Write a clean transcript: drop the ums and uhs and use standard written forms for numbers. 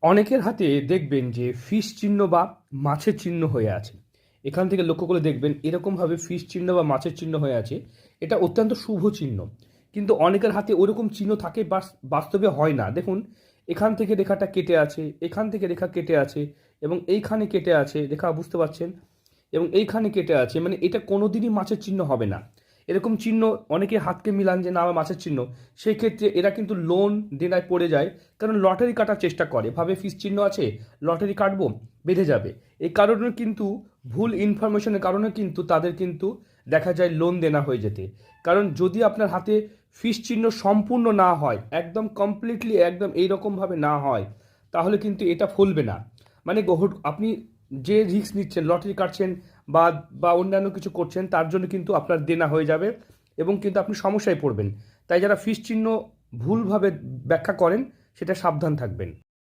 অনেকের হাতে দেখবেন যে ফিশ চিহ্ন বা মাছের চিহ্ন হয়ে আছে। এখান থেকে লক্ষ্য করে দেখবেন এরকমভাবে ফিশ চিহ্ন বা মাছের চিহ্ন হয়ে আছে। এটা অত্যন্ত শুভ চিহ্ন। কিন্তু অনেকের হাতে ওরকম চিহ্ন থাকে বাস্তবে হয় না। দেখুন, এখান থেকে রেখাটা কেটে আছে, এখান থেকে রেখা কেটে আছে এবং এইখানে কেটে আছে, রেখা বুঝতে পারছেন? এবং এইখানে কেটে আছে, মানে এটা কোনোদিনই মাছের চিহ্ন হবে না। এরকম চিহ্ন অনেকে হাতকে মিলান যে না আমার মাছের চিহ্ন। সেই ক্ষেত্রে এরা কিন্তু লোন দেনায় পড়ে যায়, কারণ লটারি কাটার চেষ্টা করে, ভাবে ফিস চিহ্ন আছে, লটারি কাটবো, বেঁধে যাবে। এই কারণে কিন্তু ভুল ইনফরমেশনের কারণে কিন্তু তাদের কিন্তু দেখা যায় লোন দেনা হয়ে যেতে। কারণ যদি আপনার হাতে ফিস চিহ্ন সম্পূর্ণ না হয়, একদম কমপ্লিটলি একদম এইরকমভাবে না হয়, তাহলে কিন্তু এটা ফলবে না। মানে আপনি যে রিস্ক নিচ্ছেন, লটারি কাটছেন বা বা অন্যান্য কিছু করছেন, তার জন্য কিন্তু আপনার দেনা হয়ে যাবে এবং কিন্তু আপনি সমস্যায় পড়বেন। তাই যারা ফিশ চিহ্ন ভুলভাবে ব্যাখ্যা করেন, সেটা সাবধান থাকবেন।